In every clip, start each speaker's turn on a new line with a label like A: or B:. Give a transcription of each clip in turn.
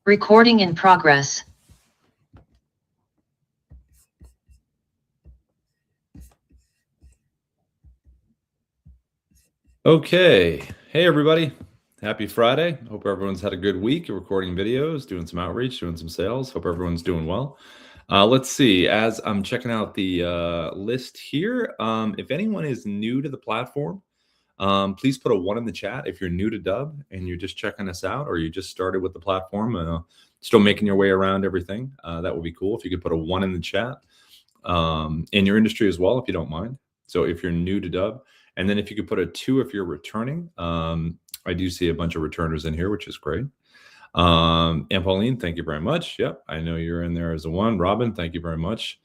A: Recording in progress.
B: Okay. Hey, everybody. Happy Friday. Hope everyone's had a good week. You're recording videos, doing some outreach, doing some sales. Hope everyone's doing well. Let's see. As I'm checking out the list here, if anyone is new to the platform, please put a 1 in the chat if you're new to Dubb and you're just checking us out, or you just started with the platform, still making your way around everything. That would be cool if you could put a 1 in the chat, in your industry as well, if you don't mind. So if you're new to Dubb, and then if you could put a 2 if you're returning. I do see a bunch of returners in here, which is great. And Pauline, thank you very much. Yep, I know you're in there as a 1. Robin, thank you very much.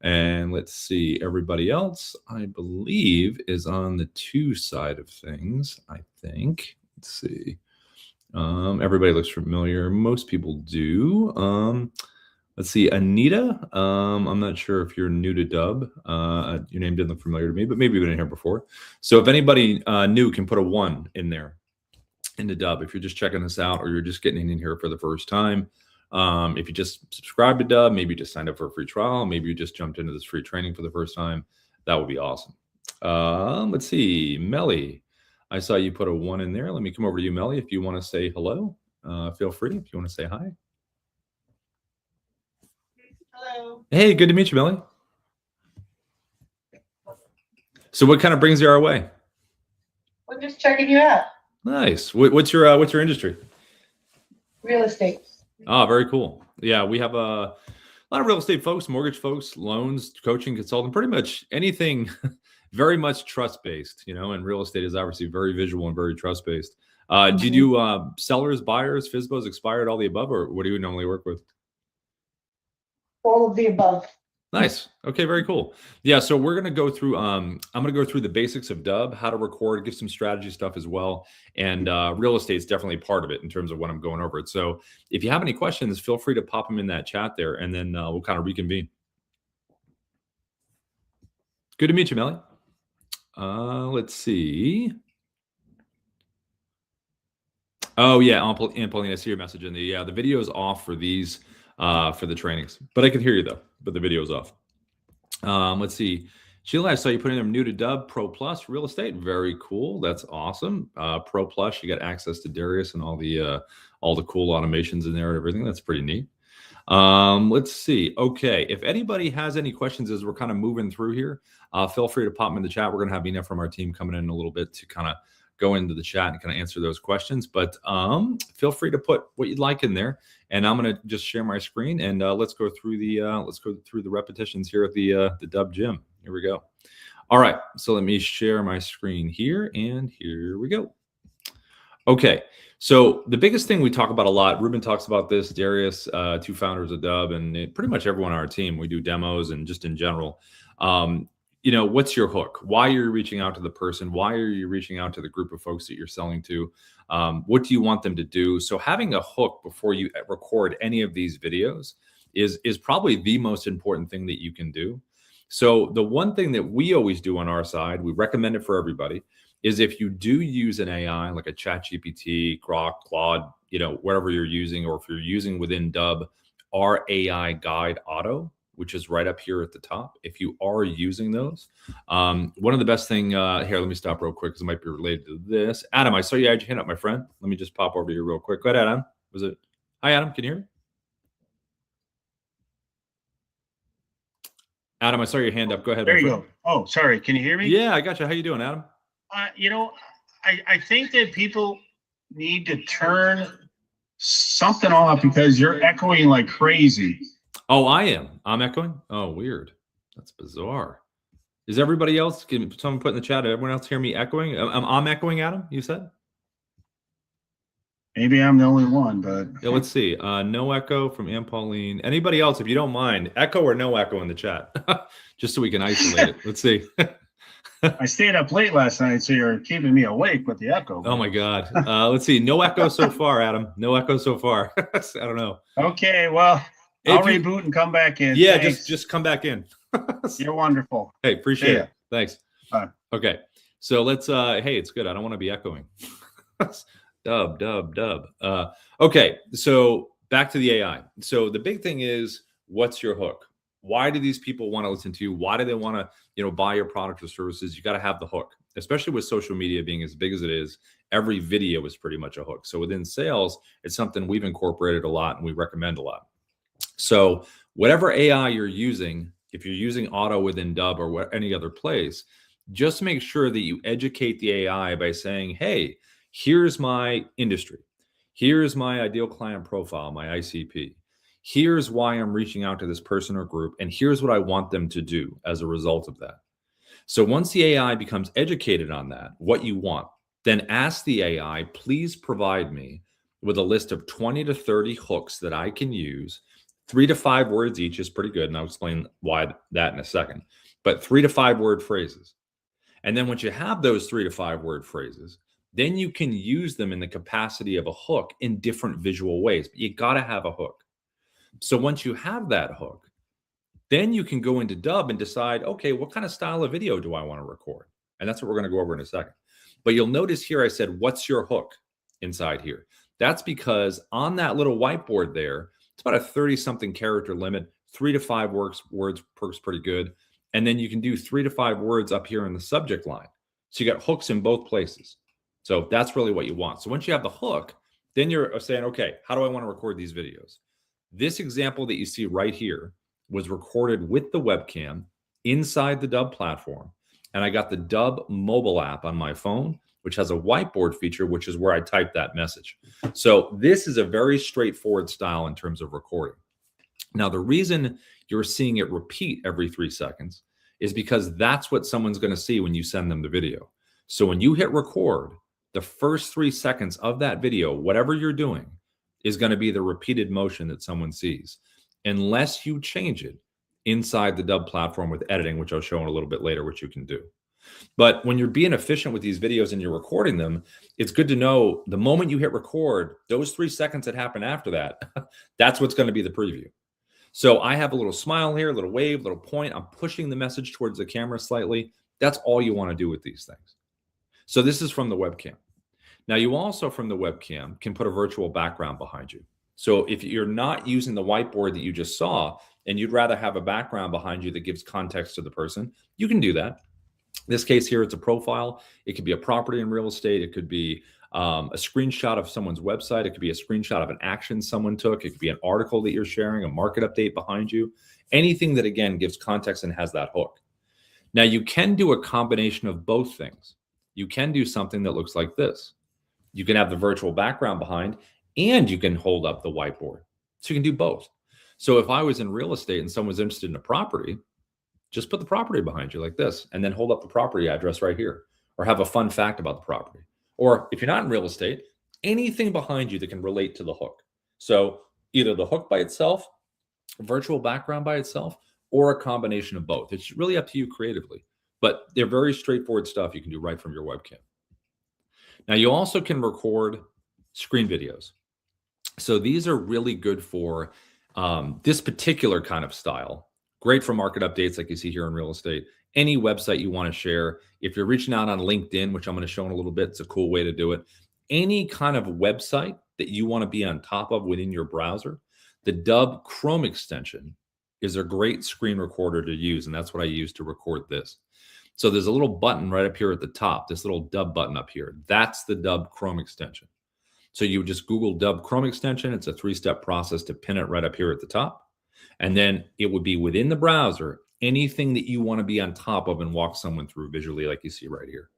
B: And let's see, everybody else, I believe, is on the 2 side of things, I think. Let's see. Everybody looks familiar. Most people do. Let's see, Anita. I'm not sure if you're new to Dubb. Your name didn't look familiar to me, but maybe you've been in here before. So if anybody new can put a 1 in there into Dubb, if you're just checking this out or you're just getting in here for the first time. If you just subscribe to Dubb, maybe you just signed up for a free trial, maybe you just jumped into this free training for the first time, that would be awesome. Let's see, Melly. I saw you put a 1 in there. Let me come over to you, Melly. If you want to say hello, feel free. If you want to say hi.
C: Hello.
B: Hey, good to meet you, Melly. So what kind of brings you our way?
C: We're just checking you out.
B: Nice. What's your industry?
C: Real estate.
B: Oh, very cool. Yeah, we have a lot of real estate folks, mortgage folks, loans, coaching, consulting, pretty much anything very much trust-based, and real estate is obviously very visual and very trust-based. Do you do sellers, buyers, FSBOs, expired, all the above, or what do you normally work with?
C: All of the above.
B: Nice. Okay, very cool. Yeah, so we're going to go through, I'm going to go through the basics of Dubb, how to record, give some strategy stuff as well. And real estate is definitely part of it in terms of what I'm going over it. So if you have any questions, feel free to pop them in that chat there, and then we'll kind of reconvene. Good to meet you, Melly. Let's see. Oh, yeah, Pauline, I see your message in the, the video is off for these, for the trainings, but I can hear you though, but the video is off. Let's see. Sheila, I saw you putting them new to Dubb, Pro Plus real estate. Very cool. That's awesome. Pro Plus, you got access to Darius and all the cool automations in there and everything. That's pretty neat. Let's see. Okay. If anybody has any questions as we're kind of moving through here, feel free to pop them in the chat. We're going to have Ina from our team coming in a little bit to kind of go into the chat and kind of answer those questions, but feel free to put what you'd like in there, and I'm going to just share my screen and let's go through the repetitions here at the Dubb gym. Here we go. All right, so let me share my screen here, and here we go. Okay, so the biggest thing we talk about a lot, Ruben talks about this, Darius, 2 founders of Dubb, and pretty much everyone on our team, we do demos and just in general. What's your hook? Why are you reaching out to the person? Why are you reaching out to the group of folks that you're selling to? What do you want them to do? So having a hook before you record any of these videos is probably the most important thing that you can do. So the one thing that we always do on our side, we recommend it for everybody, is if you do use an AI like a ChatGPT, Grok, Claude, whatever you're using, or if you're using within Dubb, our AI Guide Auto, which is right up here at the top. If you are using those, one of the best thing here, let me stop real quick because it might be related to this. Adam, I saw you had your hand up, my friend. Let me just pop over here real quick. Go ahead, Adam. Hi, Adam, can you hear me? Adam, I saw your hand up. Go ahead.
D: There you go. Oh, sorry. Can you hear me?
B: Yeah, I got you. How you doing, Adam?
D: I think that people need to turn something off because you're echoing like crazy.
B: Oh, I am. I'm echoing? Oh, weird. That's bizarre. Is everybody else, can someone put in the chat, everyone else hear me echoing? I'm echoing, Adam, you said?
D: Maybe I'm the only one, but...
B: Yeah, let's see. No echo from Ann Pauline. Anybody else, if you don't mind, echo or no echo in the chat, just so we can isolate it. Let's see.
D: I stayed up late last night, so you're keeping me awake with the echo.
B: Oh, my God. Let's see. No echo so far, Adam. No echo so far. I don't know.
D: Okay, well, I'll reboot and come back in.
B: Yeah, just come back in.
D: You're wonderful.
B: Hey, appreciate it. Thanks.
D: Bye.
B: Okay, so let's, hey, it's good. I don't want to be echoing. Dubb. Okay, so back to the AI. So the big thing is, what's your hook? Why do these people want to listen to you? Why do they want to, buy your product or services? You got to have the hook, especially with social media being as big as it is. Every video is pretty much a hook. So within sales, it's something we've incorporated a lot and we recommend a lot. So whatever AI you're using, if you're using Auto within Dubb or any other place, just make sure that you educate the AI by saying, hey, here's my industry. Here's my ideal client profile, my ICP. Here's why I'm reaching out to this person or group, and here's what I want them to do as a result of that. So once the AI becomes educated on that, what you want, then ask the AI, please provide me with a list of 20 to 30 hooks that I can use. 3 to 5 words each is pretty good. And I'll explain why that in a second. But 3 to 5 word phrases. And then once you have those 3 to 5 word phrases, then you can use them in the capacity of a hook in different visual ways. But you got to have a hook. So once you have that hook, then you can go into Dubb and decide, okay, what kind of style of video do I want to record? And that's what we're going to go over in a second. But you'll notice here I said, what's your hook inside here? That's because on that little whiteboard there, it's about a 30-something character limit. 3 to 5 words works pretty good. And then you can do 3 to 5 words up here in the subject line. So you got hooks in both places. So that's really what you want. So once you have the hook, then you're saying, okay, how do I want to record these videos? This example that you see right here was recorded with the webcam inside the Dubb platform. And I got the Dubb mobile app on my phone, which has a whiteboard feature, which is where I type that message. So this is a very straightforward style in terms of recording. Now, the reason you're seeing it repeat every 3 seconds is because that's what someone's going to see when you send them the video. So when you hit record, the first 3 seconds of that video, whatever you're doing, is going to be the repeated motion that someone sees, unless you change it inside the Dubb platform with editing, which I'll show in a little bit later, which you can do. But when you're being efficient with these videos and you're recording them, it's good to know the moment you hit record, those 3 seconds that happen after that, that's what's going to be the preview. So I have a little smile here, a little wave, a little point. I'm pushing the message towards the camera slightly. That's all you want to do with these things. So this is from the webcam. Now you also from the webcam can put a virtual background behind you. So if you're not using the whiteboard that you just saw and you'd rather have a background behind you that gives context to the person, you can do that. In this case here, it's a profile. It could be a property in real estate. It could be a screenshot of someone's website. It could be a screenshot of an action someone took. It could be an article that you're sharing, a market update behind you. Anything that, again, gives context and has that hook. Now, you can do a combination of both things. You can do something that looks like this. You can have the virtual background behind, and you can hold up the whiteboard. So you can do both. So if I was in real estate and someone was interested in a property, just put the property behind you like this, and then hold up the property address right here, or have a fun fact about the property. Or if you're not in real estate, anything behind you that can relate to the hook. So either the hook by itself, virtual background by itself, or a combination of both. It's really up to you creatively, but they're very straightforward stuff you can do right from your webcam. Now you also can record screen videos. So these are really good for this particular kind of style. Great for market updates like you see here in real estate. Any website you want to share. If you're reaching out on LinkedIn, which I'm going to show in a little bit, it's a cool way to do it. Any kind of website that you want to be on top of within your browser, the Dubb Chrome extension is a great screen recorder to use, and that's what I use to record this. So there's a little button right up here at the top, this little Dubb button up here. That's the Dubb Chrome extension. So you just Google Dubb Chrome extension. It's a 3-step process to pin it right up here at the top. And then it would be within the browser, anything that you want to be on top of and walk someone through visually like you see right here.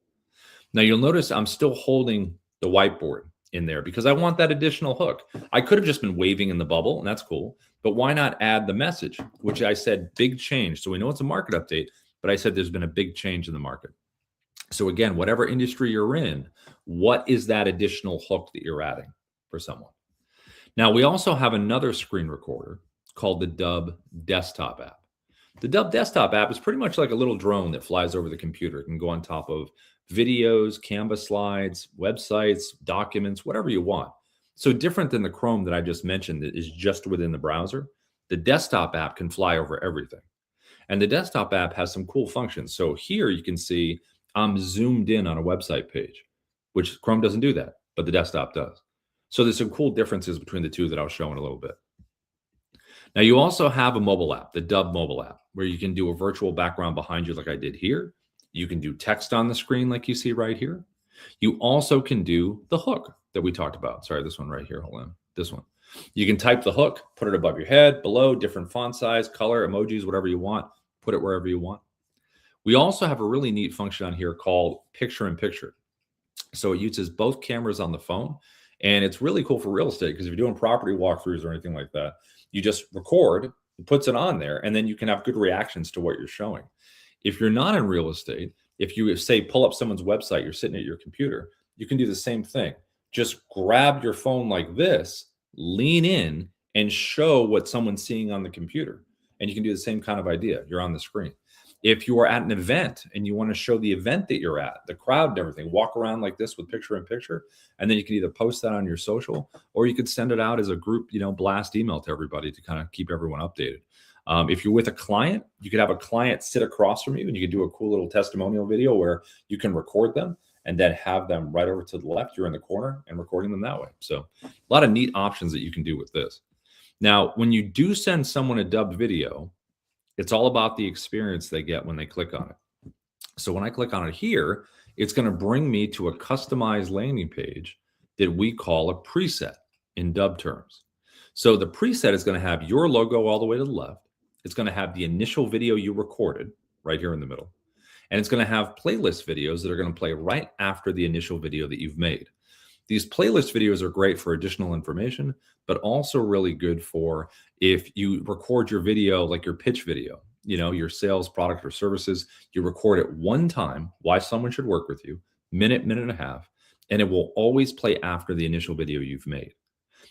B: Now you'll notice I'm still holding the whiteboard in there because I want that additional hook. I could have just been waving in the bubble, and that's cool. But why not add the message, which I said big change. So we know it's a market update, but I said there's been a big change in the market. So again, whatever industry you're in, what is that additional hook that you're adding for someone? Now, we also have another screen recorder called the Dubb desktop app. The Dubb desktop app is pretty much like a little drone that flies over the computer. It can go on top of videos, Canvas slides, websites, documents, whatever you want. So different than the Chrome that I just mentioned that is just within the browser, the desktop app can fly over everything. And the desktop app has some cool functions. So here you can see I'm zoomed in on a website page, which Chrome doesn't do that, but the desktop does. So there's some cool differences between the two that I'll show in a little bit. Now you also have a mobile app, the Dubb mobile app, where you can do a virtual background behind you like I did here. You can do text on the screen like you see right here. You also can do the hook that we talked about. Sorry, this one right here. Hold on. This one. You can type the hook, put it above your head, below, different font size, color, emojis, whatever you want. Put it wherever you want. We also have a really neat function on here called picture in picture. So it uses both cameras on the phone. And it's really cool for real estate because if you're doing property walkthroughs or anything like that, you just record, it puts it on there, and then you can have good reactions to what you're showing. If you're not in real estate, if you say pull up someone's website, you're sitting at your computer, you can do the same thing. Just grab your phone like this, lean in, and show what someone's seeing on the computer. And you can do the same kind of idea. You're on the screen. If you are at an event and you want to show the event that you're at, the crowd and everything, walk around like this with picture in picture, and then you can either post that on your social or you could send it out as a group, blast email to everybody to kind of keep everyone updated. If you're with a client, you could have a client sit across from you and you could do a cool little testimonial video where you can record them and then have them right over to the left. You're in the corner and recording them that way. So a lot of neat options that you can do with this. Now, when you do send someone a Dubb video, it's all about the experience they get when they click on it. So when I click on it here, it's going to bring me to a customized landing page that we call a preset in Dubb terms. So the preset is going to have your logo all the way to the left. It's going to have the initial video you recorded right here in the middle. And it's going to have playlist videos that are going to play right after the initial video that you've made. These playlist videos are great for additional information, but also really good for if you record your video, like your pitch video, your sales product or services, you record it one time, why someone should work with you, minute and a half, and it will always play after the initial video you've made.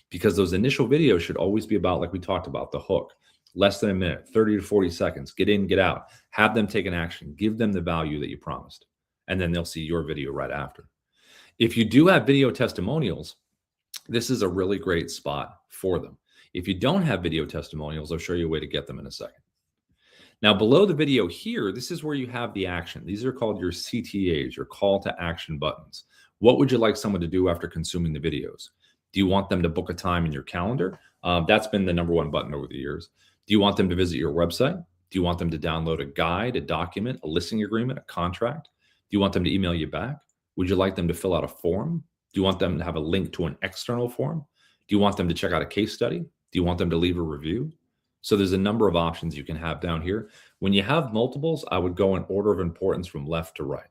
B: Because those initial videos should always be about, like we talked about, the hook, less than a minute, 30 to 40 seconds, get in, get out, have them take an action, give them the value that you promised, and then they'll see your video right after. If you do have video testimonials, this is a really great spot for them. If you don't have video testimonials, I'll show you a way to get them in a second. Now, below the video here, this is where you have the action. These are called your CTAs, your call to action buttons. What would you like someone to do after consuming the videos? Do you want them to book a time in your calendar? That's been the number one button over the years. Do you want them to visit your website? Do you want them to download a guide, a document, a listing agreement, a contract? Do you want them to email you back? Would you like them to fill out a form? Do you want them to have a link to an external form? Do you want them to check out a case study? Do you want them to leave a review? So there's a number of options you can have down here. When you have multiples, I would go in order of importance from left to right.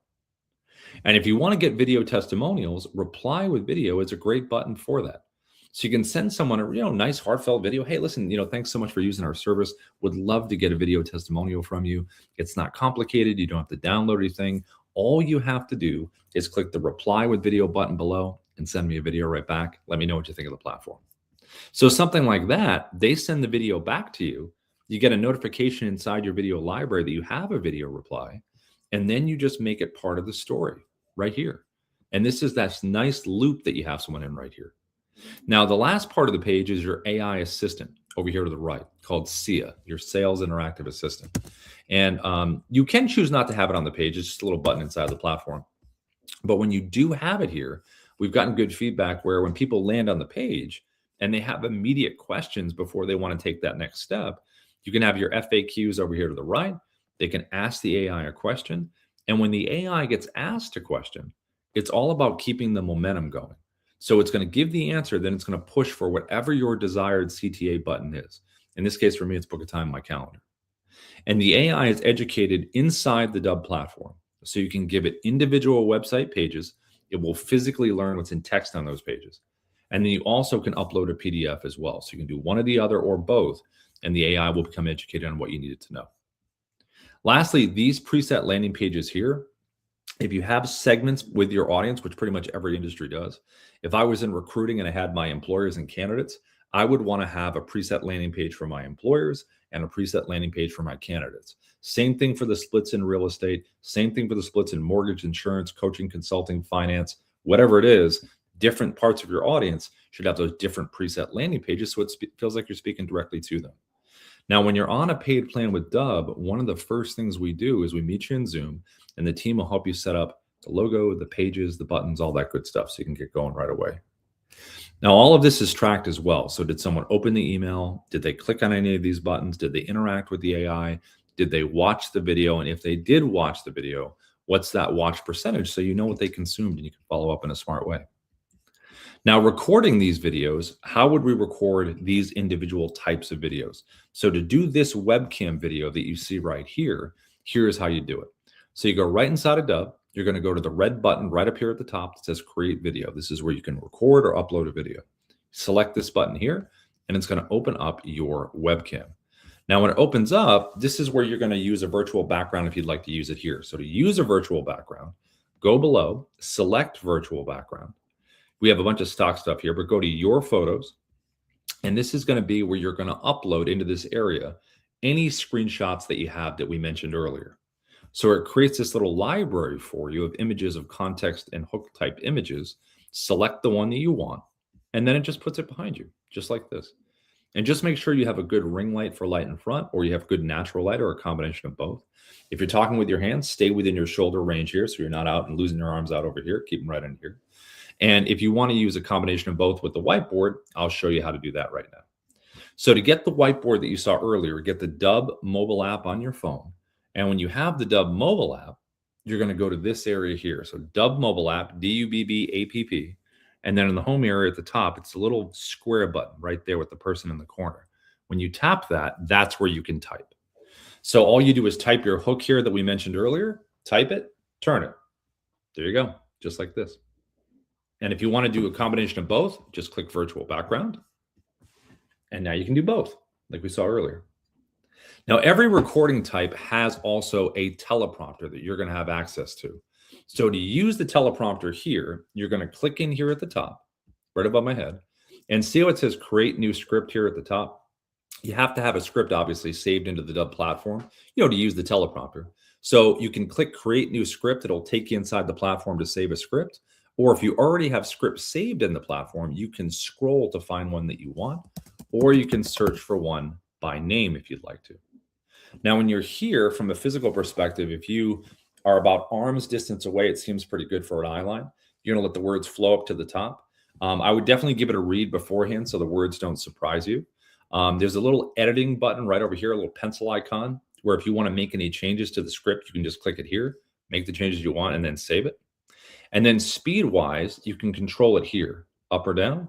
B: And if you want to get video testimonials, reply with video is a great button for that. So you can send someone a nice heartfelt video. Hey, listen, thanks so much for using our service. Would love to get a video testimonial from you. It's not complicated. You don't have to download anything. All you have to do is click the reply with video button below and send me a video right back. Let me know what you think of the platform. So something like that, they send the video back to you. You get a notification inside your video library that you have a video reply, and then you just make it part of the story right here. And this is that nice loop that you have someone in right here. Now, the last part of the page is your AI assistant over here to the right called SIA, your Sales Interactive Assistant. And you can choose not to have it on the page. It's just a little button inside the platform. But when you do have it here, we've gotten good feedback where when people land on the page and they have immediate questions before they want to take that next step, you can have your FAQs over here to the right. They can ask the AI a question. And when the AI gets asked a question, it's all about keeping the momentum going. So it's going to give the answer, then it's going to push for whatever your desired CTA button is. In this case, for me, it's book a time in my calendar. And the AI is educated inside the Dubb platform. So you can give it individual website pages. It will physically learn what's in text on those pages. And then you also can upload a PDF as well. So you can do one or the other or both, and the AI will become educated on what you needed to know. Lastly, these preset landing pages here, if you have segments with your audience, which pretty much every industry does, if I was in recruiting and I had my employers and candidates, I would want to have a preset landing page for my employers and a preset landing page for my candidates. Same thing for the splits in real estate, same thing for the splits in mortgage, insurance, coaching, consulting, finance, whatever it is, different parts of your audience should have those different preset landing pages so it feels like you're speaking directly to them. Now, when you're on a paid plan with Dubb, one of the first things we do is we meet you in Zoom, and the team will help you set up the logo, the pages, the buttons, all that good stuff so you can get going right away. Now, all of this is tracked as well. So did someone open the email? Did they click on any of these buttons? Did they interact with the AI? Did they watch the video? And if they did watch the video, what's that watch percentage? So you know what they consumed and you can follow up in a smart way. Now, recording these videos, how would we record these individual types of videos? So to do this webcam video that you see right here, here's how you do it. So you go right inside of Dubb. You're going to go to the red button right up here at the top that says create video. This is where you can record or upload a video. Select this button here, and it's going to open up your webcam. Now, when it opens up, this is where you're going to use a virtual background if you'd like to use it here. So to use a virtual background, go below, select virtual background. We have a bunch of stock stuff here, but go to your photos. And this is going to be where you're going to upload into this area any screenshots that you have that we mentioned earlier. So it creates this little library for you of images of context and hook type images. Select the one that you want, and then it just puts it behind you, just like this. And just make sure you have a good ring light for light in front, or you have good natural light, or a combination of both. If you're talking with your hands, stay within your shoulder range here, so you're not out and losing your arms out over here. Keep them right in here. And if you want to use a combination of both with the whiteboard, I'll show you how to do that right now. So to get the whiteboard that you saw earlier, get the Dubb mobile app on your phone. And when you have the Dubb mobile app, you're going to go to this area here. So Dubb mobile app, D-U-B-B-A-P-P. And then in the home area at the top, it's a little square button right there with the person in the corner. When you tap that, that's where you can type. So all you do is type your hook here that we mentioned earlier, type it, turn it. There you go, just like this. And if you want to do a combination of both, just click virtual background. And now you can do both, like we saw earlier. Now, every recording type has also a teleprompter that you're going to have access to. So to use the teleprompter here, you're going to click in here at the top, right above my head, and see how it says create new script here at the top. You have to have a script obviously saved into the Dubb platform, to use the teleprompter. So you can click create new script. It'll take you inside the platform to save a script. Or if you already have scripts saved in the platform, you can scroll to find one that you want, or you can search for one by name if you'd like to. Now, when you're here from a physical perspective, if you are about arm's distance away, it seems pretty good for an eye line. You're going to let the words flow up to the top. I would definitely give it a read beforehand so the words don't surprise you. There's a little editing button right over here, a little pencil icon, where if you want to make any changes to the script, you can just click it here, make the changes you want, and then save it. And then speed-wise, you can control it here, up or down,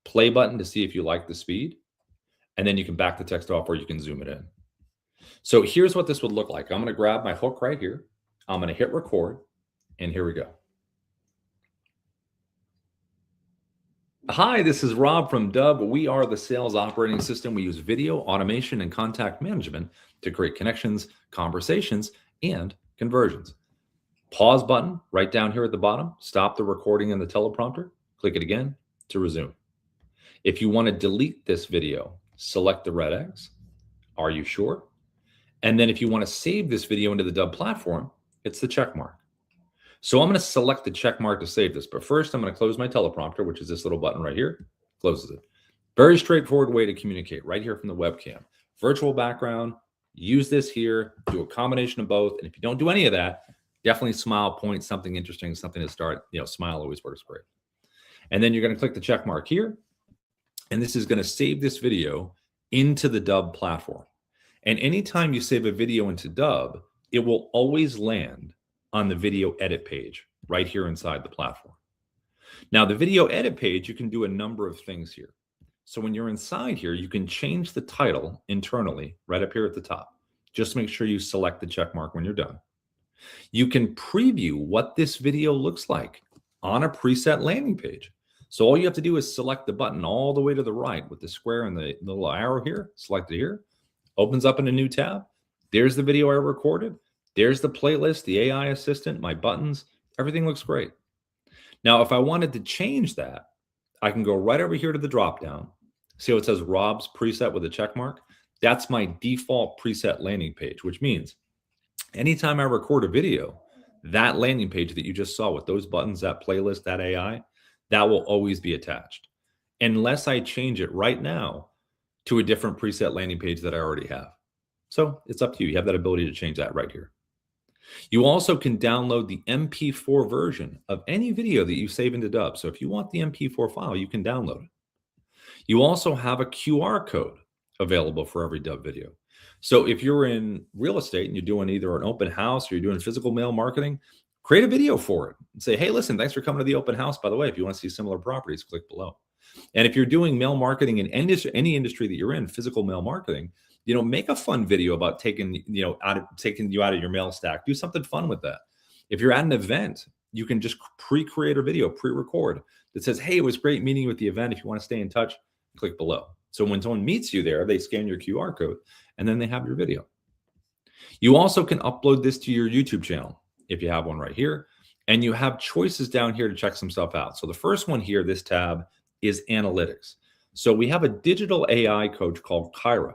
B: play button to see if you like the speed, and then you can back the text off or you can zoom it in. So here's what this would look like. I'm going to grab my hook right here. I'm going to hit record, and here we go. Hi, this is Rob from Dubb. We are the sales operating system. We use video, automation, and contact management to create connections, conversations, and conversions. Pause button right down here at the bottom. Stop the recording in the teleprompter. Click it again to resume. If you want to delete this video, select the red X. Are you sure? And then if you want to save this video into the Dubb platform, it's the check mark. So I'm going to select the check mark to save this. But first, I'm going to close my teleprompter, which is this little button right here. Closes it. Very straightforward way to communicate right here from the webcam. Virtual background, use this here, do a combination of both. And if you don't do any of that, definitely smile, point, something interesting, something to start. Smile always works great. And then you're going to click the check mark here. And this is going to save this video into the Dubb platform. And anytime you save a video into Dubb, it will always land on the video edit page right here inside the platform. Now, the video edit page, you can do a number of things here. So when you're inside here, you can change the title internally right up here at the top. Just make sure you select the check mark when you're done. You can preview what this video looks like on a preset landing page. So all you have to do is select the button all the way to the right with the square and the little arrow here, select it here, opens up in a new tab. There's the video I recorded. There's the playlist, the AI assistant, my buttons, everything looks great. Now, if I wanted to change that, I can go right over here to the dropdown. See how it says Rob's preset with a check mark? That's my default preset landing page, which means anytime I record a video, that landing page that you just saw with those buttons, that playlist, that AI, that will always be attached. Unless I change it right now to a different preset landing page that I already have. So it's up to you. You have that ability to change that right here. You also can download the MP4 version of any video that you save into Dubb. So if you want the MP4 file, you can download it. You also have a QR code available for every Dubb video. So if you're in real estate and you're doing either an open house or you're doing physical mail marketing, create a video for it and say, hey, listen, thanks for coming to the open house. By the way, if you want to see similar properties, click below. And if you're doing mail marketing in any industry that you're in, physical mail marketing, make a fun video about taking you out of your mail stack. Do something fun with that. If you're at an event, you can just pre-create a video, pre-record that says, hey, it was great meeting you at the event. If you want to stay in touch, click below. So when someone meets you there, they scan your QR code and then they have your video. You also can upload this to your YouTube channel if you have one right here. And you have choices down here to check some stuff out. So the first one here, this tab, is analytics. So we have a digital AI coach called Kyra.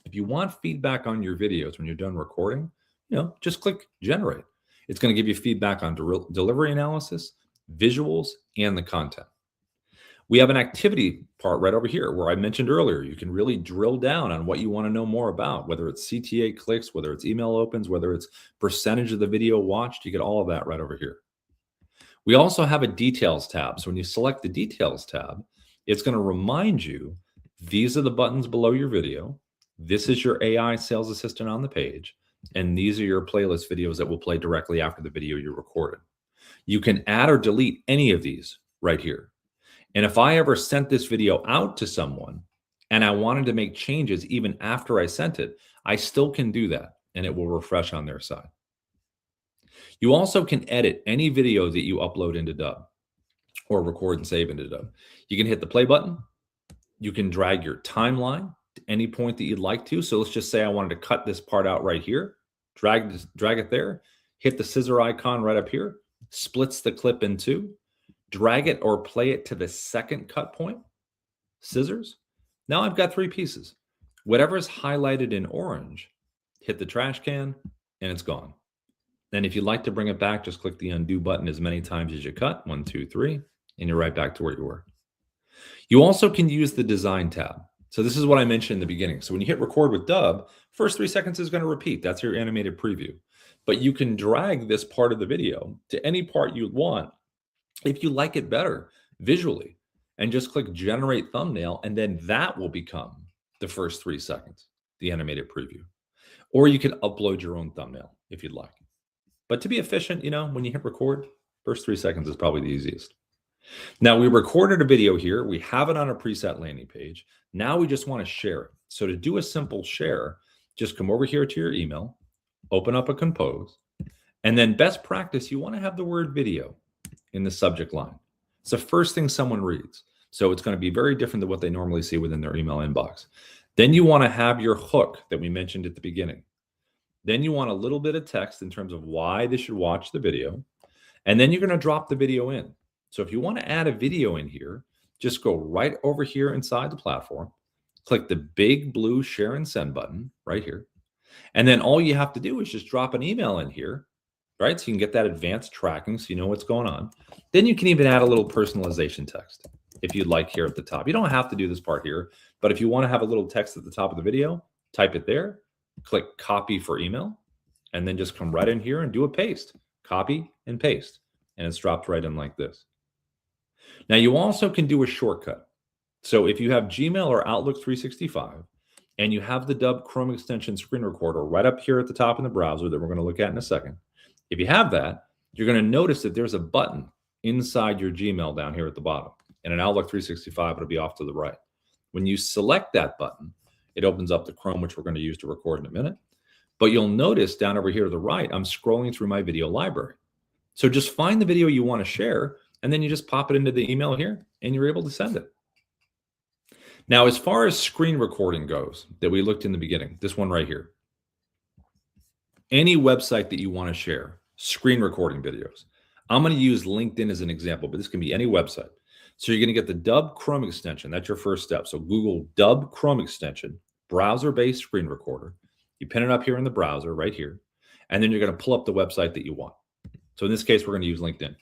B: If you want feedback on your videos when you're done recording, just click generate. It's going to give you feedback on delivery analysis, visuals, and the content. We have an activity part right over here where I mentioned earlier, you can really drill down on what you want to know more about, whether it's CTA clicks, whether it's email opens, whether it's percentage of the video watched. You get all of that right over here. We also have a details tab. So when you select the details tab, it's going to remind you, these are the buttons below your video. This is your AI sales assistant on the page. And these are your playlist videos that will play directly after the video you recorded. You can add or delete any of these right here. And if I ever sent this video out to someone and I wanted to make changes even after I sent it, I still can do that and it will refresh on their side. You also can edit any video that you upload into Dubb or record and save into Dubb. You can hit the play button. You can drag your timeline to any point that you'd like to. So let's just say I wanted to cut this part out right here, drag it there, hit the scissor icon right up here, splits the clip in two, drag it or play it to the second cut point, scissors. Now I've got three pieces. Whatever is highlighted in orange, hit the trash can and it's gone. And if you'd like to bring it back, just click the undo button as many times as you cut, 1, 2, 3, and you're right back to where you were. You also can use the design tab. So this is what I mentioned in the beginning. So when you hit record with Dubb, first 3 seconds is going to repeat. That's your animated preview. But you can drag this part of the video to any part you want if you like it better visually, and just click generate thumbnail, and then that will become the first 3 seconds, the animated preview. Or you can upload your own thumbnail if you'd like. But to be efficient, when you hit record, first 3 seconds is probably the easiest. Now we recorded a video here. We have it on a preset landing page. Now we just want to share it. So to do a simple share, just come over here to your email, open up a compose, and then best practice, you want to have the word video in the subject line. It's the first thing someone reads. So it's going to be very different than what they normally see within their email inbox. Then you want to have your hook that we mentioned at the beginning. Then you want a little bit of text in terms of why they should watch the video. And then you're going to drop the video in. So if you want to add a video in here, just go right over here inside the platform, click the big blue share and send button right here. And then all you have to do is just drop an email in here, right? So you can get that advanced tracking so you know what's going on. Then you can even add a little personalization text if you'd like here at the top. You don't have to do this part here, but if you want to have a little text at the top of the video, type it there, click copy for email, and then just come right in here and do a paste, copy and paste. And it's dropped right in like this. Now you also can do a shortcut. So if you have Gmail or Outlook 365 and you have the Dubb Chrome extension screen recorder right up here at the top in the browser that we're going to look at in a second, if you have that, you're going to notice that there's a button inside your Gmail down here at the bottom. And in Outlook 365, it'll be off to the right. When you select that button, it opens up the Chrome, which we're going to use to record in a minute. But you'll notice down over here to the right, I'm scrolling through my video library. So just find the video you want to share, and then you just pop it into the email here, and you're able to send it. Now, as far as screen recording goes that we looked in the beginning, this one right here, any website that you want to share, screen recording videos. I'm going to use LinkedIn as an example, but this can be any website. So you're going to get the Dubb Chrome extension. That's your first step. So Google Dubb Chrome extension, browser-based screen recorder. You pin it up here in the browser right here, and then you're going to pull up the website that you want. So in this case, we're going to use LinkedIn.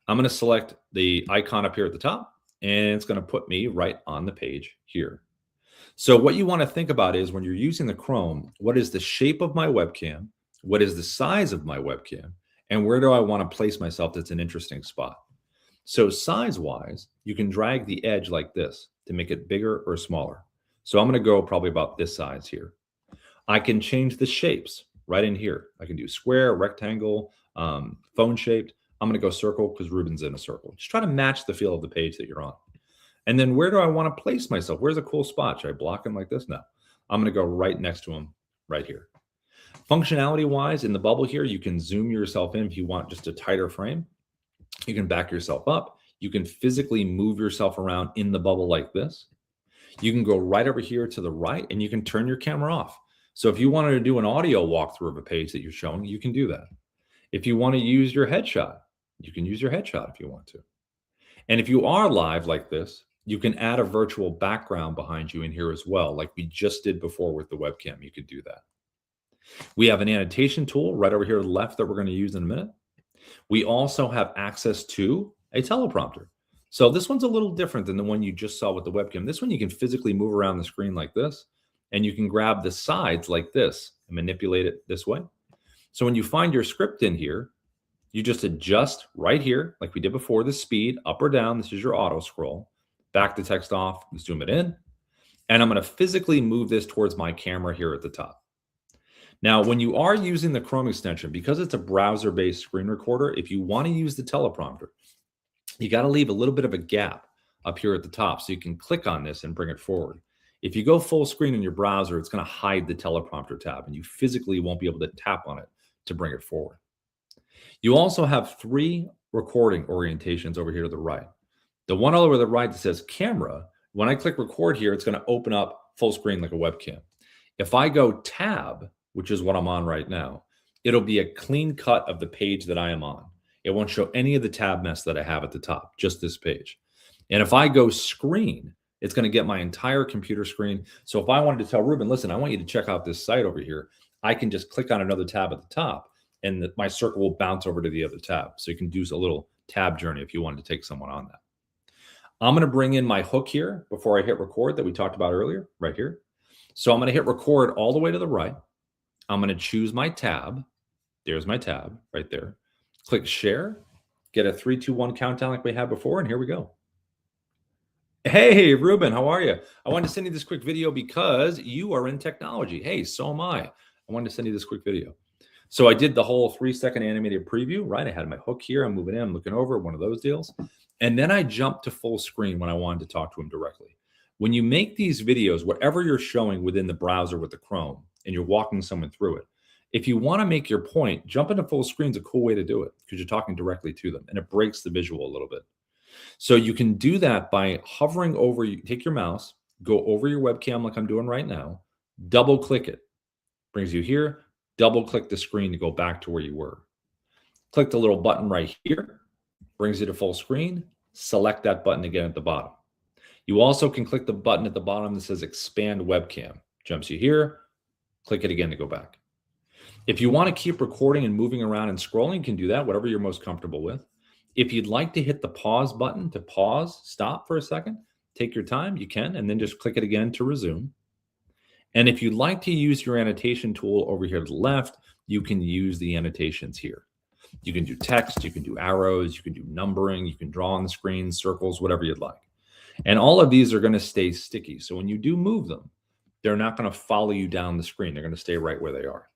B: I'm going to select the icon up here at the top, and it's going to put me right on the page here. So what you want to think about is when you're using the Chrome, what is the shape of my webcam? What is the size of my webcam? And where do I want to place myself that's an interesting spot? So size-wise, you can drag the edge like this to make it bigger or smaller. So I'm going to go probably about this size here. I can change the shapes right in here. I can do square, rectangle, phone shaped. I'm going to go circle because Ruben's in a circle. Just try to match the feel of the page that you're on. And then where do I want to place myself? Where's a cool spot? Should I block him like this? No. I'm going to go right next to him right here. Functionality wise, in the bubble here, you can zoom yourself in if you want just a tighter frame. You can back yourself up. You can physically move yourself around in the bubble like this. You can go right over here to the right and you can turn your camera off. So if you wanted to do an audio walkthrough of a page that you're showing, you can do that. If you want to use your headshot, you can use your headshot if you want to. And if you are live like this, you can add a virtual background behind you in here as well, like we just did before with the webcam. You could do that. We have an annotation tool right over here to the left that we're going to use in a minute. We also have access to a teleprompter. So this one's a little different than the one you just saw with the webcam. This one you can physically move around the screen like this, and you can grab the sides like this and manipulate it this way. So when you find your script in here, you just adjust right here, like we did before, the speed up or down. This is your auto scroll. Back the text off, zoom it in. And I'm going to physically move this towards my camera here at the top. Now, when you are using the Chrome extension, because it's a browser-based screen recorder, if you want to use the teleprompter, you got to leave a little bit of a gap up here at the top so you can click on this and bring it forward. If you go full screen in your browser, it's going to hide the teleprompter tab, and you physically won't be able to tap on it to bring it forward. You also have 3 recording orientations over here to the right. The one all over the right that says camera, when I click record here, it's going to open up full screen like a webcam. If I go tab, which is what I'm on right now, it'll be a clean cut of the page that I am on. It won't show any of the tab mess that I have at the top, just this page. And if I go screen, it's going to get my entire computer screen. So if I wanted to tell Ruben, listen, I want you to check out this site over here, I can just click on another tab at the top and my circle will bounce over to the other tab. So you can do a little tab journey if you wanted to take someone on that. I'm going to bring in my hook here before I hit record that we talked about earlier, right here. So I'm going to hit record all the way to the right. I'm going to choose my tab. There's my tab right there. Click share, get a 3, 2, 1 countdown like we had before, and here we go. Hey, Ruben, how are you? I wanted to send you this quick video because you are in technology. Hey, so am I. I wanted to send you this quick video. So I did the whole 3-second animated preview, right? I had my hook here. I'm moving in, I'm looking over, one of those deals. And then I jumped to full screen when I wanted to talk to him directly. When you make these videos, whatever you're showing within the browser with the Chrome, and you're walking someone through it, if you want to make your point, jump into full screen is a cool way to do it because you're talking directly to them and it breaks the visual a little bit. So you can do that by hovering over, you take your mouse, go over your webcam like I'm doing right now, double click it, brings you here, double click the screen to go back to where you were. Click the little button right here, brings you to full screen, select that button again at the bottom. You also can click the button at the bottom that says expand webcam, jumps you here, click it again to go back. If you want to keep recording and moving around and scrolling, you can do that, whatever you're most comfortable with. If you'd like to hit the pause button to pause, stop for a second, take your time, you can, and then just click it again to resume. And if you'd like to use your annotation tool over here to the left, you can use the annotations here. You can do text, you can do arrows, you can do numbering, you can draw on the screen, circles, whatever you'd like. And all of these are going to stay sticky. So when you do move them, they're not going to follow you down the screen. They're going to stay right where they are.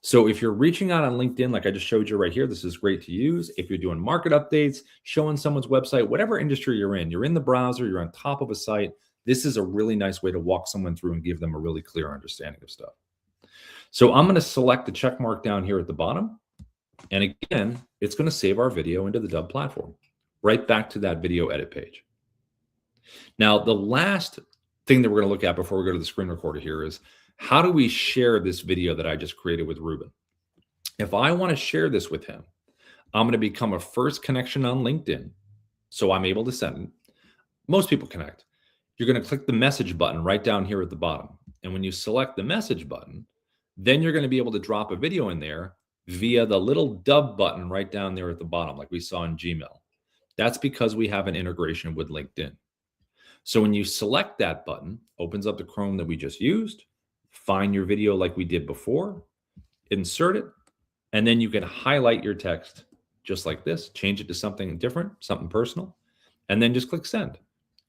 B: So if you're reaching out on LinkedIn, like I just showed you right here, this is great to use. If you're doing market updates, showing someone's website, whatever industry you're in the browser, you're on top of a site, this is a really nice way to walk someone through and give them a really clear understanding of stuff. So I'm going to select the check mark down here at the bottom. And again, it's going to save our video into the Dubb platform, right back to that video edit page. Now, the last thing that we're going to look at before we go to the screen recorder here is how do we share this video that I just created with Ruben? If I want to share this with him, I'm going to become a first connection on LinkedIn. So I'm able to send it. Most people connect. You're going to click the message button right down here at the bottom. And when you select the message button, then you're going to be able to drop a video in there via the little Dubb button right down there at the bottom, like we saw in Gmail. That's because we have an integration with LinkedIn. So when you select that button, opens up the Chrome that we just used, find your video like we did before. insert it, and then you can highlight your text just like this, change it to something different, something personal, and then just click send.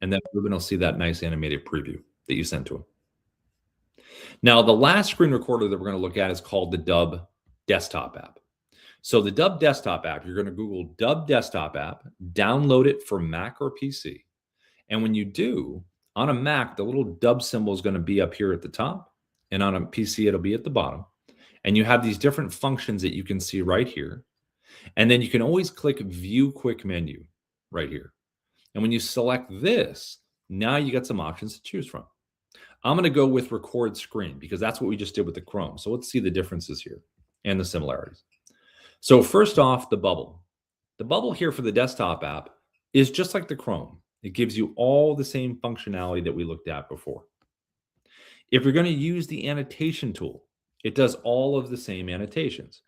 B: And then Ruben will see that nice animated preview that you sent to him. Now, the last screen recorder that we're going to look at is called the Dubb desktop app. So the Dubb desktop app, you're going to Google Dubb desktop app, download it for Mac or PC. And when you do, on a Mac, the little Dubb symbol is going to be up here at the top, and on a PC, it'll be at the bottom. And you have these different functions that you can see right here. And then you can always click View Quick Menu right here. And when you select this, now you got some options to choose from. I'm going to go with Record Screen because that's what we just did with the Chrome. So let's see the differences here and the similarities. So first off, the bubble. The bubble here for the desktop app is just like the Chrome. It gives you all the same functionality that we looked at before. If you're going to use the annotation tool, it does all of the same annotations.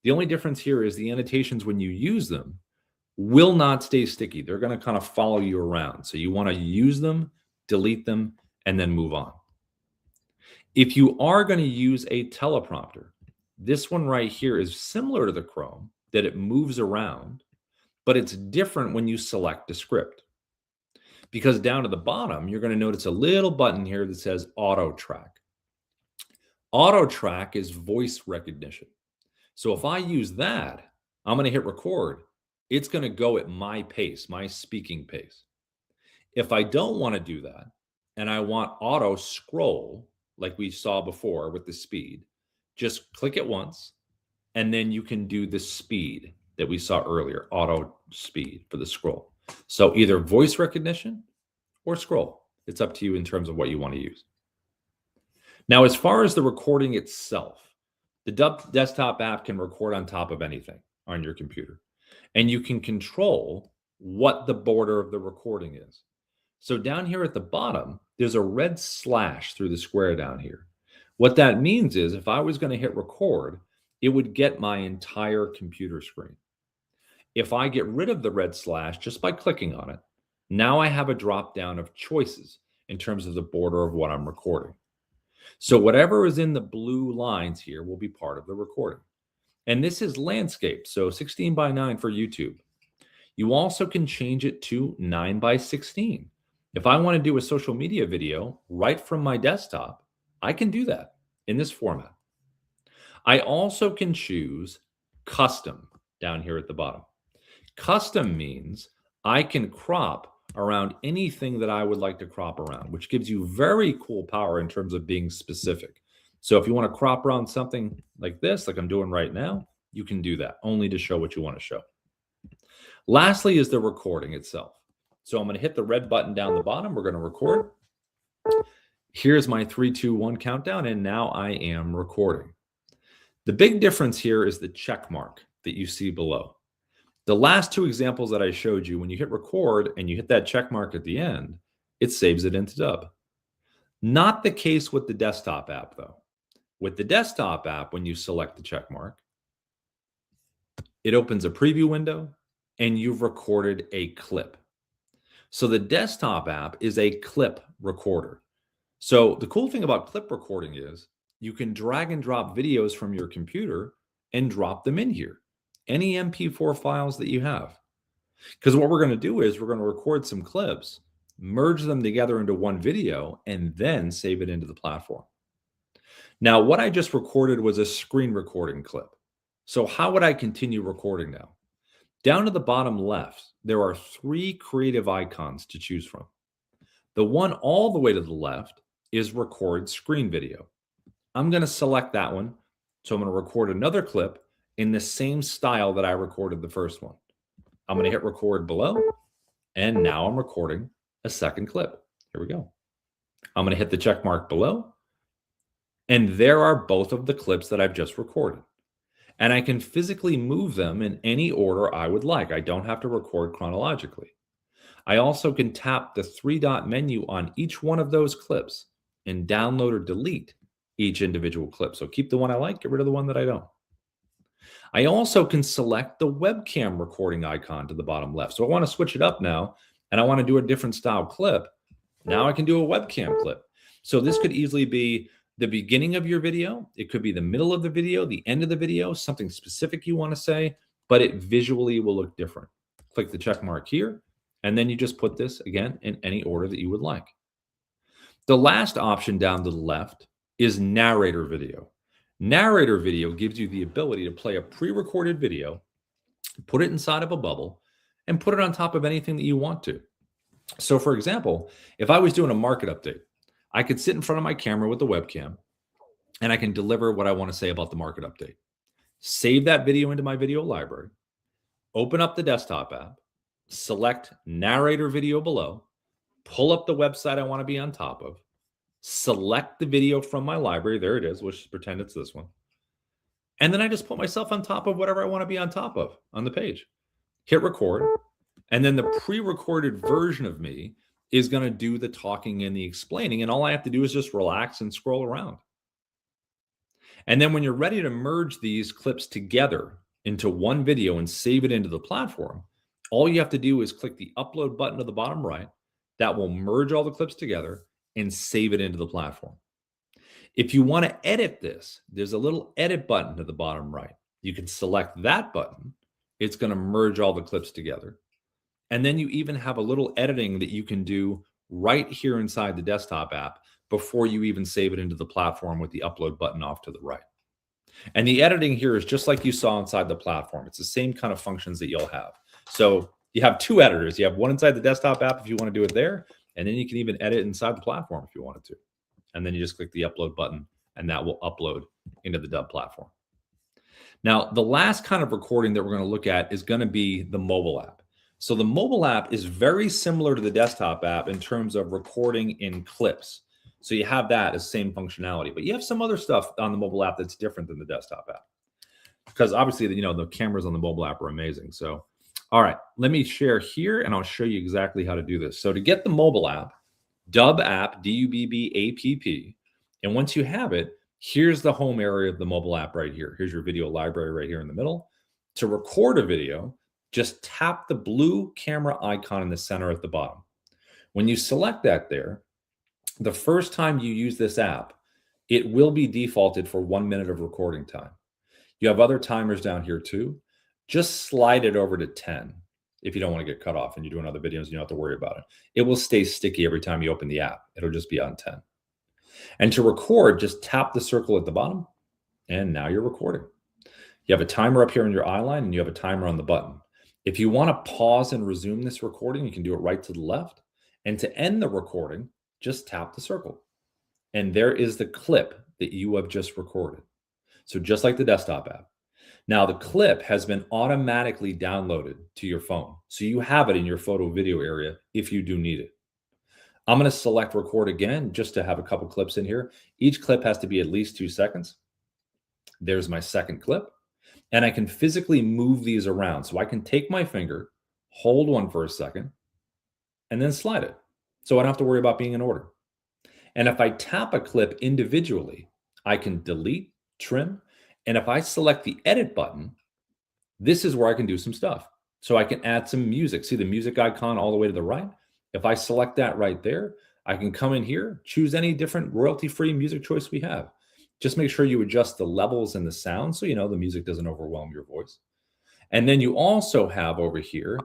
B: The only difference here is the annotations, when you use them, will not stay sticky. They're going to kind of follow you around. So you want to use them, delete them, and then move on. If you are going to use a teleprompter, this one right here is similar to the Chrome, that it moves around, but it's different when you select a script. Because down at the bottom, you're going to notice a little button here that says Auto Track. Auto Track is voice recognition. So if I use that, I'm going to hit record. It's going to go at my pace, my speaking pace. If I don't want to do that, and I want auto scroll, like we saw before with the speed, just click it once, and then you can do the speed that we saw earlier, auto speed for the scroll. So either voice recognition or scroll. It's up to you in terms of what you want to use. Now, as far as the recording itself, the Dubb desktop app can record on top of anything on your computer. And you can control what the border of the recording is. So down here at the bottom, there's a red slash through the square down here. What that means is if I was going to hit record, it would get my entire computer screen. If I get rid of the red slash just by clicking on it, now I have a drop down of choices in terms of the border of what I'm recording. So whatever is in the blue lines here will be part of the recording. And this is landscape, so 16 by 9 for YouTube. You also can change it to 9 by 16. If I want to do a social media video right from my desktop, I can do that in this format. I also can choose custom down here at the bottom. Custom means I can crop around anything that I would like to crop around, which gives you very cool power in terms of being specific. So if you want to crop around something like this, like I'm doing right now, you can do that only to show what you want to show. Lastly is the recording itself. So I'm going to hit the red button down the bottom. We're going to record. Here's my 3, 2, 1 countdown, and now I am recording. The big difference here is the check mark that you see below. The last two examples that I showed you, when you hit record and you hit that check mark at the end, it saves it into Dubb. Not the case with the desktop app, though. With the desktop app, when you select the check mark, it opens a preview window and you've recorded a clip. So the desktop app is a clip recorder. So the cool thing about clip recording is you can drag and drop videos from your computer and drop them in here. Any MP4 files that you have. Because what we're going to do is we're going to record some clips, merge them together into one video, and then save it into the platform. Now, what I just recorded was a screen recording clip. So how would I continue recording now? Down to the bottom left, there are 3 creative icons to choose from. The one all the way to the left is record screen video. I'm going to select that one. So I'm going to record another clip in the same style that I recorded the first one. I'm going to hit record below, and now I'm recording a second clip. Here we go. I'm going to hit the check mark below, and there are both of the clips that I've just recorded. And I can physically move them in any order I would like. I don't have to record chronologically. I also can tap the 3-dot menu on each one of those clips and download or delete each individual clip. So keep the one I like, get rid of the one that I don't. I also can select the webcam recording icon to the bottom left. So I want to switch it up now, and I want to do a different style clip. Now I can do a webcam clip. So this could easily be the beginning of your video. It could be the middle of the video, the end of the video, something specific you want to say, but it visually will look different. Click the check mark here, and then you just put this again in any order that you would like. The last option down to the left is narrator video. Narrator video gives you the ability to play a pre-recorded video, put it inside of a bubble, and put it on top of anything that you want to. So for example, if I was doing a market update, I could sit in front of my camera with the webcam and I can deliver what I want to say about the market update. Save that video into my video library, open up the desktop app, select narrator video below, pull up the website I want to be on top of, select the video from my library. There it is. Let's pretend it's this one. And then I just put myself on top of whatever I want to be on top of on the page. Hit record. And then the pre-recorded version of me is going to do the talking and the explaining. And all I have to do is just relax and scroll around. And then when you're ready to merge these clips together into one video and save it into the platform, all you have to do is click the upload button to the bottom right. That will merge all the clips together and save it into the platform. If you want to edit this, there's a little edit button to the bottom right. You can select that button. It's going to merge all the clips together. And then you even have a little editing that you can do right here inside the desktop app before you even save it into the platform with the upload button off to the right. And the editing here is just like you saw inside the platform. It's the same kind of functions that you'll have. So you have two editors. You have one inside the desktop app if you want to do it there, and then you can even edit inside the platform if you wanted to. And then you just click the upload button, and that will upload into the Dubb platform. Now, the last kind of recording that we're going to look at is going to be the mobile app. So the mobile app is very similar to the desktop app in terms of recording in clips. So you have that as same functionality, but you have some other stuff on the mobile app that's different than the desktop app. Because obviously, the cameras on the mobile app are amazing. So, all right, let me share here and I'll show you exactly how to do this. So to get the mobile app, Dubb app, D-U-B-B-A-P-P. And once you have it, here's the home area of the mobile app right here. Here's your video library right here in the middle. To record a video, just tap the blue camera icon in the center at the bottom. When you select that there, the first time you use this app, it will be defaulted for 1 minute of recording time. You have other timers down here too. Just slide it over to 10 if you don't want to get cut off and you're doing other videos, you don't have to worry about it. It will stay sticky every time you open the app. It'll just be on 10. And to record, just tap the circle at the bottom, and now you're recording. You have a timer up here on your eye line, and you have a timer on the button. If you want to pause and resume this recording, you can do it right to the left. And to end the recording, just tap the circle. And there is the clip that you have just recorded. So just like the desktop app. Now the clip has been automatically downloaded to your phone. So you have it in your photo video area if you do need it. I'm going to select record again just to have a couple clips in here. Each clip has to be at least 2 seconds. There's my second clip. And I can physically move these around. So I can take my finger, hold one for a second, and then slide it. So I don't have to worry about being in order. And if I tap a clip individually, I can delete, trim. And if I select the edit button, this is where I can do some stuff. So I can add some music. See the music icon all the way to the right? If I select that right there, I can come in here, choose any different royalty-free music choice we have. Just make sure you adjust the levels and the sound so the music doesn't overwhelm your voice. And then you also have over here,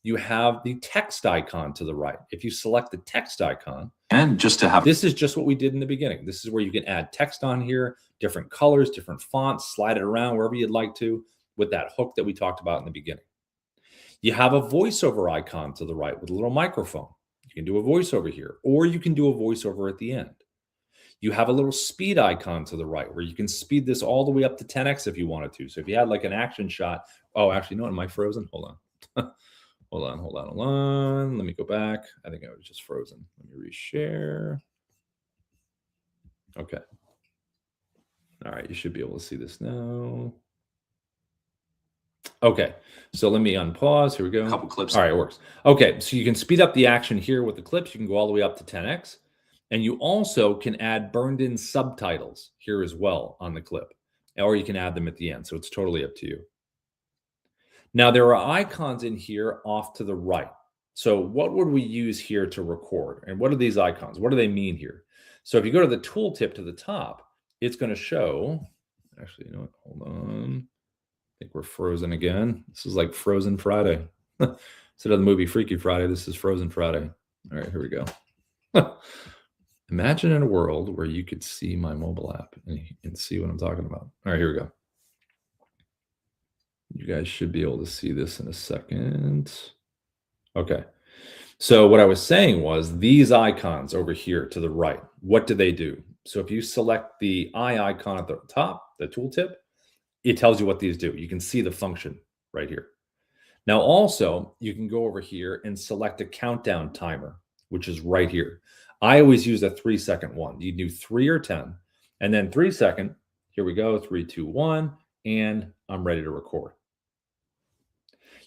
B: you have the text icon to the right. If you select the text icon,
A: and just to have
B: this is just what we did in the beginning. This is where you can add text on here, different colors, different fonts, slide it around wherever you'd like to with that hook that we talked about in the beginning. You have a voiceover icon to the right with a little microphone. You can do a voiceover here, or you can do a voiceover at the end. You have a little speed icon to the right where you can speed this all the way up to 10x if you wanted to. So if you had like an action shot, oh, actually, no, am I frozen? Hold on. hold on. Let me go back. I think I was just frozen. Let me reshare. Okay. All right, you should be able to see this now. Okay, so let me unpause. Here we go.
A: a couple clips.
B: All right, it works. Okay, so you can speed up the action here with the clips. You can go all the way up to 10x. And you also can add burned in subtitles here as well on the clip, or you can add them at the end. So it's totally up to you. Now there are icons in here off to the right. So what would we use here to record? And what are these icons? What do they mean here? So if you go to the tooltip to the top, it's going to show, actually, you know what? Hold on. I think we're frozen again. This is like Frozen Friday. Instead of the movie Freaky Friday, this is Frozen Friday. All right, here we go. Imagine in a world where you could see my mobile app and see what I'm talking about. All right, here we go. You guys should be able to see this in a second. Okay. So what I was saying was these icons over here to the right, what do they do? So if you select the eye icon at the top, the tooltip, it tells you what these do. You can see the function right here. Now also, you can go over here and select a countdown timer, which is right here. I always use a 3-second one. You do 3 or 10, and then 3 second. Here we go, 3, 2, 1, and I'm ready to record.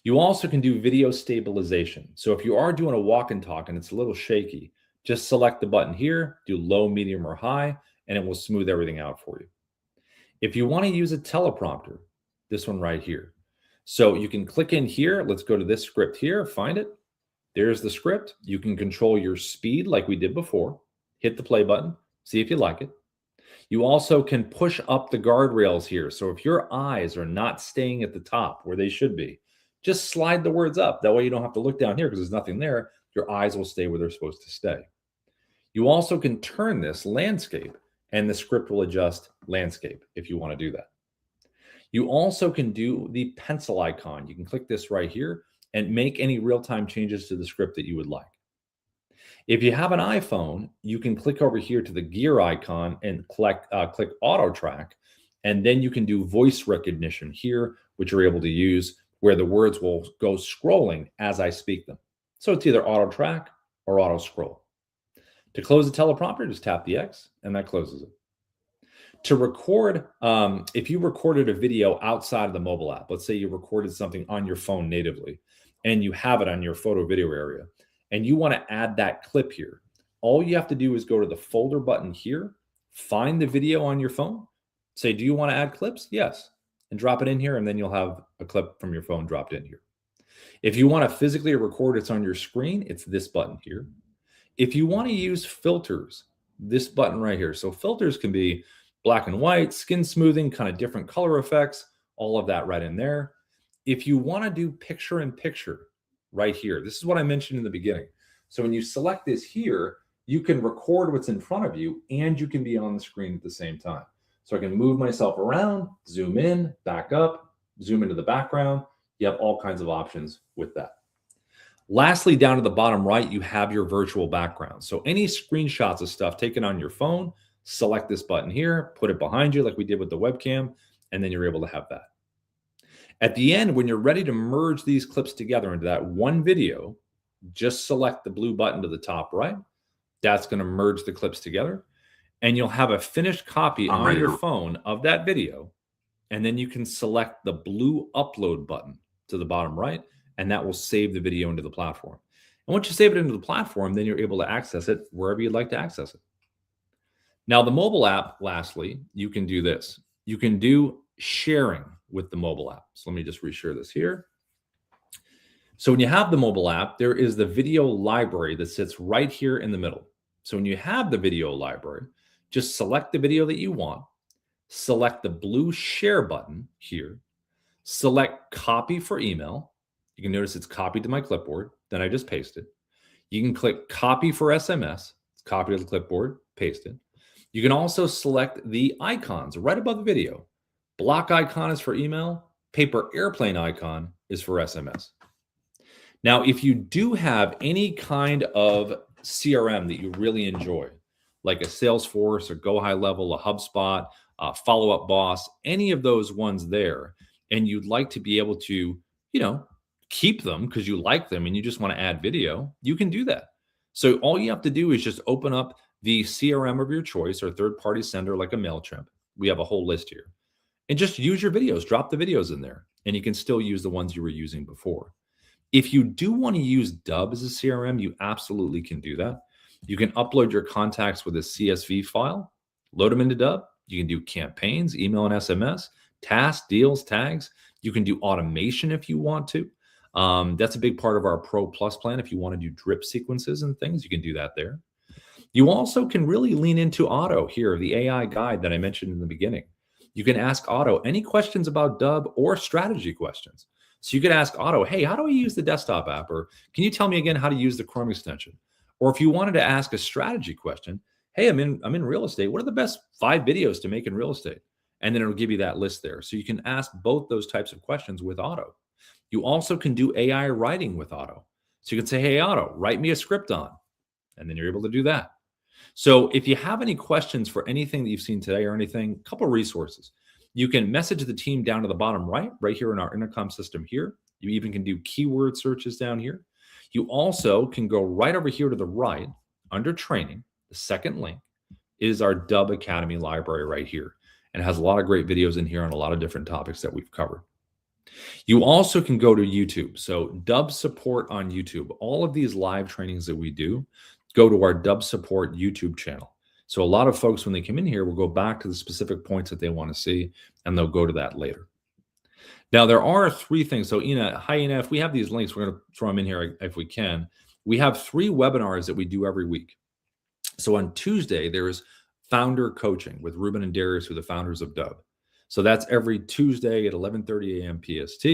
B: You also can do video stabilization. So if you are doing a walk and talk and it's a little shaky, just select the button here, do low, medium, or high, and it will smooth everything out for you. If you want to use a teleprompter, this one right here. So you can click in here. Let's go to this script here, find it. There's the script. You can control your speed like we did before. Hit the play button, see if you like it. You also can push up the guardrails here. So if your eyes are not staying at the top where they should be, just slide the words up. That way you don't have to look down here because there's nothing there. Your eyes will stay where they're supposed to stay. You also can turn this landscape and the script will adjust landscape if you want to do that. You also can do the pencil icon. You can click this right here and make any real-time changes to the script that you would like. If you have an iPhone, you can click over here to the gear icon and click auto track, and then you can do voice recognition here, which you're able to use where the words will go scrolling as I speak them. So it's either auto track or auto scroll. To close the teleprompter, just tap the X and that closes it. To record, if you recorded a video outside of the mobile app, let's say you recorded something on your phone natively and you have it on your photo video area and you want to add that clip here, all you have to do is go to the folder button here, find the video on your phone, say, do you want to add clips? Yes. And drop it in here, and then you'll have a clip from your phone dropped in here. If you want to physically record it's on your screen, it's this button here. If you want to use filters, this button right here. So filters can be black and white, skin smoothing, kind of different color effects, all of that right in there. If you want to do picture in picture right here, this is what I mentioned in the beginning. So when you select this here, you can record what's in front of you and you can be on the screen at the same time. So I can move myself around, zoom in, back up, zoom into the background. You have all kinds of options with that. Lastly, down to the bottom right, you have your virtual background. So any screenshots of stuff taken on your phone, select this button here, put it behind you like we did with the webcam, and then you're able to have that. At the end, when you're ready to merge these clips together into that one video, just select the blue button to the top right. That's going to merge the clips together. And you'll have a finished copy on your phone of that video. And then you can select the blue upload button to the bottom right, and that will save the video into the platform. And once you save it into the platform, then you're able to access it wherever you'd like to access it. Now, the mobile app, lastly, you can do this. You can do sharing with the mobile app. So let me just reshare this here. So when you have the mobile app, there is the video library that sits right here in the middle. So when you have the video library, just select the video that you want, select the blue share button here, select copy for email. You can notice it's copied to my clipboard. Then I just paste it. You can click copy for SMS. It's copied to the clipboard, paste it. You can also select the icons right above the video. Block icon is for email. Paper airplane icon is for SMS. Now, if you do have any kind of CRM that you really enjoy, like a Salesforce or Go High Level, a HubSpot, Follow Up Boss, any of those ones there, and you'd like to be able to, keep them because you like them and you just want to add video, you can do that. So all you have to do is just open up the CRM of your choice or third-party sender like a MailChimp. We have a whole list here. And just use your videos, drop the videos in there, and you can still use the ones you were using before. If you do want to use Dubb as a CRM, you absolutely can do that. You can upload your contacts with a CSV file, load them into Dubb. You can do campaigns, email and SMS, tasks, deals, tags. You can do automation if you want to. That's a big part of our Pro Plus plan. If you want to do drip sequences and things, you can do that there. You also can really lean into Otto here, the AI guide that I mentioned in the beginning. You can ask Otto any questions about Dubb or strategy questions. So you could ask Otto, hey, how do I use the desktop app? Or can you tell me again how to use the Chrome extension? Or if you wanted to ask a strategy question, hey, I'm in real estate. What are the best 5 videos to make in real estate? And then it'll give you that list there. So you can ask both those types of questions with Otto. You also can do AI writing with Otto. So you can say, hey, Otto, write me a script on, and then you're able to do that. So if you have any questions for anything that you've seen today or anything, a couple resources. You can message the team down to the bottom right here in our intercom system here. You even can do keyword searches down here. You also can go right over here to the right under training. The second link is our Dubb Academy library right here, and it has a lot of great videos in here on a lot of different topics that we've covered. You also can go to YouTube. So Dubb Support on YouTube. All of these live trainings that we do go to our Dubb Support YouTube channel. So a lot of folks, when they come in here, will go back to the specific points that they want to see, and they'll go to that later. Now, there are 3 things. So Ina, hi Ina, if we have these links, we're going to throw them in here if we can. We have 3 webinars that we do every week. So on Tuesday, there's founder coaching with Ruben and Darius, who are the founders of Dubb. So that's every Tuesday at 11:30 a.m. PST.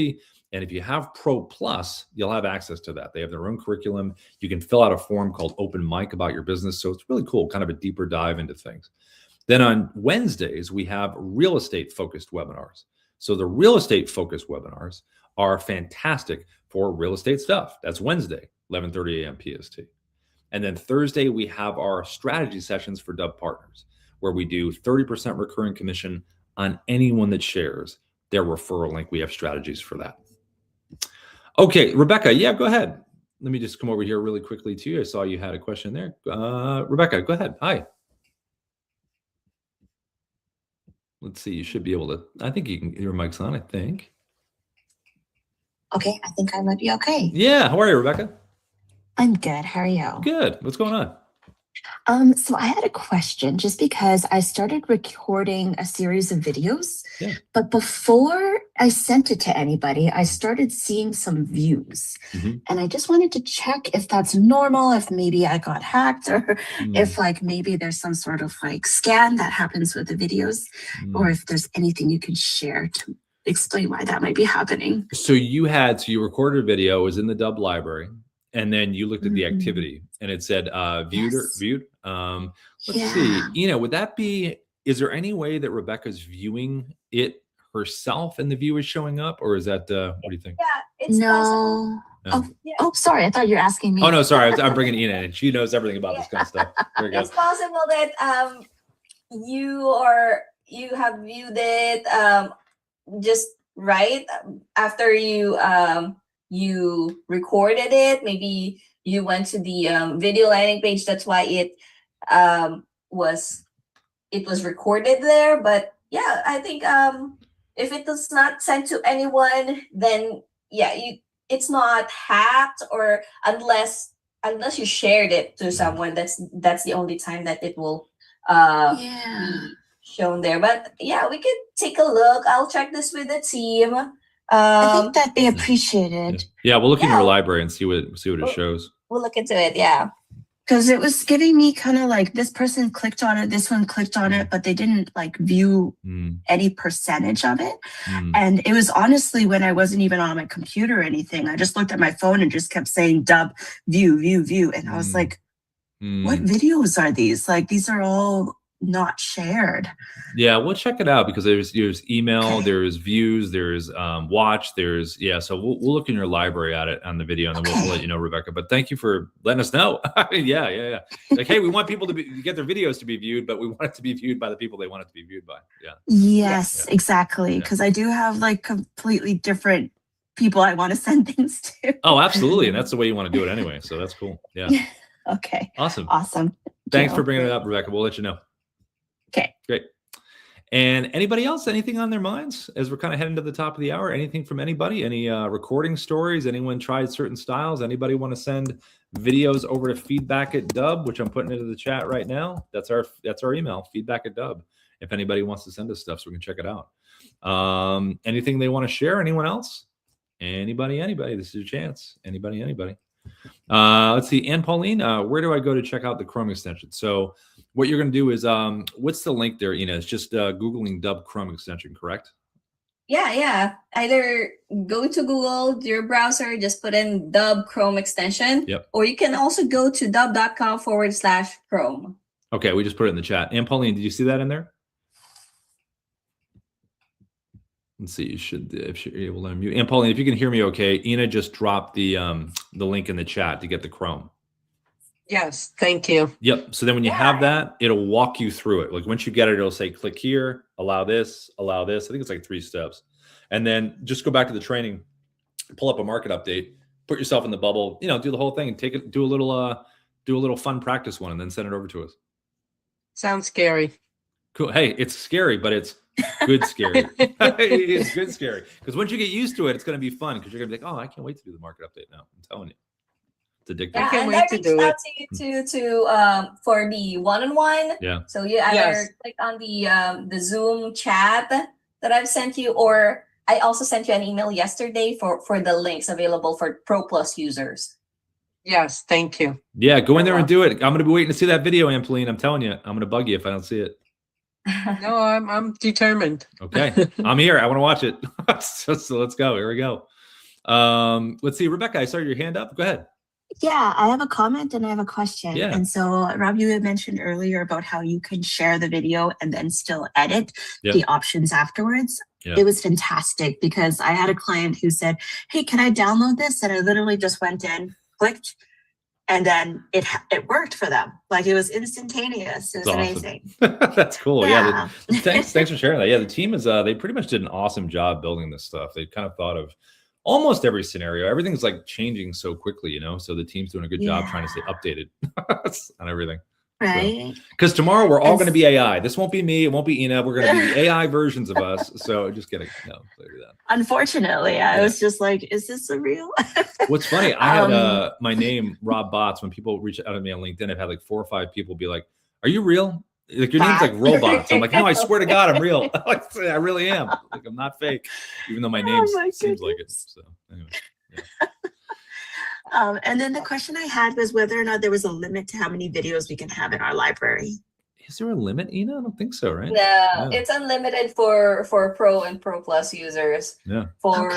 B: And if you have Pro Plus, you'll have access to that. They have their own curriculum. You can fill out a form called Open Mic about your business. So it's really cool, kind of a deeper dive into things. Then on Wednesdays, we have real estate focused webinars. So the real estate focused webinars are fantastic for real estate stuff. That's Wednesday, 11:30 a.m. PST. And then Thursday, we have our strategy sessions for Dubb partners, where we do 30% recurring commission on anyone that shares their referral link. We have strategies for that. Okay, Rebecca, yeah, go ahead. Let me just come over here really quickly to you. I saw you had a question there. Rebecca, go ahead. Hi. Let's see, you should be able to, I think you can, your mic's on, I think.
A: Okay, I think I might be okay.
B: Yeah, how are you, Rebecca?
A: I'm good. How are you?
B: Good. What's going on?
A: So I had a question just because I started recording a series of videos, but before I sent it to anybody, I started seeing some views. And I just wanted to check if that's normal, if maybe I got hacked, or if like maybe there's some sort of like scam that happens with the videos, or if there's anything you can share to explain why that might be happening.
B: So you recorded a video, it was in the Dubb library, and then you looked at the activity and it said viewed or viewed. Let's see, would that be, is there any way that Rebecca's viewing it herself and the view is showing up, or is that, what do you think?
A: Yeah, it's possible. Oh, sorry. I thought you were asking me.
B: Oh, no, sorry. I'm bringing Ina in. She knows everything about this kind of stuff. Very good.
E: It's possible that you have viewed it just right after you recorded it. Maybe you went to the video landing page. That's why it was recorded there. But yeah, I think if it was not sent to anyone, then yeah, it's not hacked, or unless you shared it to someone. That's the only time that it will be shown there. But yeah, we could take a look. I'll check this with the team.
A: I think that'd be appreciated.
B: Yeah, we'll look in your library and see what it shows.
E: We'll look into it. Yeah.
A: Because it was giving me kind of like this person clicked on it, this one clicked on it, but they didn't like view any percentage of it. And it was honestly when I wasn't even on my computer or anything. I just looked at my phone and just kept saying Dubb, view, view, view. And I was like, what videos are these? Like, these are all not shared.
B: Yeah, we'll check it out, because there's email, there's views, there's watch, so we'll look in your library at it on the video, and then we'll let you know, Rebecca. But thank you for letting us know. yeah. Like, hey, we want people to get their videos to be viewed, but we want it to be viewed by the people they want it to be viewed by.
A: Yes, exactly. Because I do have like completely different people I want to send things to.
B: Oh, absolutely. And that's the way you want to do it anyway. So that's cool. Yeah.
A: Okay.
B: Awesome.
A: Thanks
B: for bringing it up, Rebecca. We'll let you know.
A: Okay.
B: Great. And anybody else, anything on their minds as we're kind of heading to the top of the hour? Anything from anybody? Any recording stories? Anyone tried certain styles? Anybody want to send videos over to feedback@Dubb, which I'm putting into the chat right now? That's our email, feedback@Dubb. If anybody wants to send us stuff so we can check it out. Anything they want to share? Anyone else? Anybody? This is your chance. Anybody? Let's see. And Pauline, where do I go to check out the Chrome extension? So what you're going to do is, what's the link there, Ina? It's just Googling Dubb Chrome extension, correct?
E: Yeah. Either go to Google, your browser, just put in Dubb Chrome extension.
B: Yep.
E: Or you can also go to dubb.com/Chrome.
B: Okay, we just put it in the chat. And Pauline, did you see that in there? Let's see. You should, if you're able to unmute. And Pauline, if you can hear me, okay. Ina just dropped the link in the chat to get the Chrome.
F: Yes, thank you.
B: Yep. So then when you have that, it'll walk you through it. Like once you get it, it'll say click here, allow this, allow this. I think it's like 3 steps. And then just go back to the training, pull up a market update, put yourself in the bubble, do the whole thing and take it, do a little fun practice one and then send it over to us.
F: Sounds scary.
B: Cool. Hey, it's scary, but it's good scary. It's good scary. Because once you get used to it, it's going to be fun because you're going to be like, oh, I can't wait to do the market update now. I'm telling you. It's addictive.
E: Yeah,
F: can't
E: and
F: wait
E: I
F: to
E: reached
F: do
E: out to you too for the one-on-one.
B: Yeah.
E: So you either
F: Yes.
E: click on the Zoom chat that I've sent you, or I also sent you an email yesterday for the links available for Pro Plus users.
F: Yes, thank you.
B: Yeah, go in there and do it. I'm going to be waiting to see that video, Ampeline. I'm telling you, I'm going to bug you if I don't see it.
F: No, I'm determined.
B: Okay, I'm here. I want to watch it. So let's go. Here we go. Let's see, Rebecca. I saw your hand up. Go ahead.
A: Yeah, I have a comment and I have a question.
B: Yeah.
A: And so, Rob, you had mentioned earlier about how you can share the video and then still edit
B: Yeah.
A: the options afterwards.
B: Yeah.
A: It was fantastic because I had a client who said, hey, can I download this? And I literally just went in, clicked, and then it worked for them. Like it was instantaneous. It was
B: That's awesome.
A: amazing.
B: That's cool. Yeah.
A: Yeah.
B: Thanks for sharing that. Yeah, the team is they pretty much did an awesome job building this stuff. They kind of thought of almost every scenario. Everything's like changing so quickly, So the team's doing a good job trying to stay updated on everything.
A: Right.
B: Because tomorrow we're all going to be AI. This won't be me. It won't be Ina. We're going to be the AI versions of us. So just kidding. No, clear that.
A: Unfortunately, I was just like, is this a real?
B: What's funny, I had my name, Rob Bots. When people reach out to me on LinkedIn, I've had like 4 or 5 people be like, are you real? Like your name's like Robots. I'm like, no, I swear to God, I'm real. I really am. Like I'm not fake, even though my name seems like it. So anyway. Yeah.
A: And then the question I had was whether or not there was a limit to how many videos we can have in our library.
B: Is there a limit, Ina? I don't think so, right?
E: No, it's unlimited for Pro and Pro Plus users.
B: Yeah.
E: For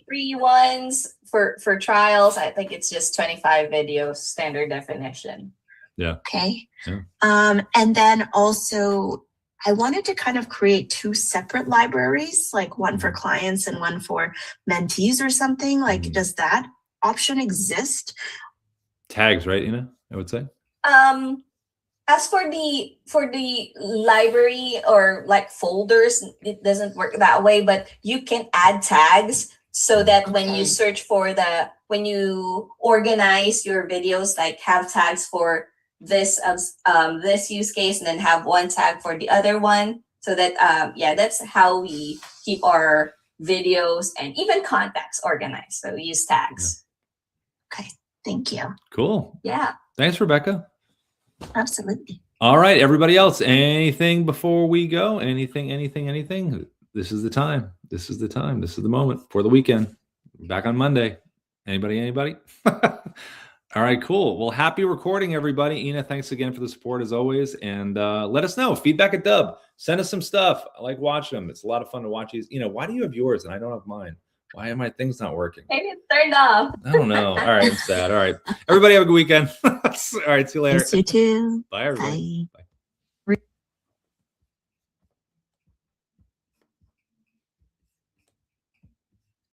E: free ones, for trials, I think it's just 25 videos, standard definition.
B: Yeah.
A: Okay.
B: Yeah.
A: And then also I wanted to kind of create 2 separate libraries, like one for clients and one for mentees or something. Like, does that option exist?
B: Tags, right, Ina? I would say.
E: As for the library or like folders, it doesn't work that way, but you can add tags so that when you search for when you organize your videos, like have tags for this use case and then have one tag for the other one, so that that's how we keep our videos and even contacts organized. So we use tags.
A: Okay, thank you.
B: Cool.
E: Yeah.
B: Thanks, Rebecca.
A: Absolutely.
B: All right, everybody else, anything before we go? Anything? This is the time. This is the time. This is the moment for the weekend. Back on Monday. Anybody? All right, cool. Well, happy recording, everybody. Ina, thanks again for the support as always. And let us know. Feedback at Dubb. Send us some stuff. I like watching them. It's a lot of fun to watch these. Why do you have yours and I don't have mine? Why are my things not working?
E: Maybe it's turned off.
B: I don't know. All right, I'm sad. All right. Everybody have a good weekend. All right, see you later.
A: Yes, you too.
B: Bye, everybody.
A: Bye.
B: Bye.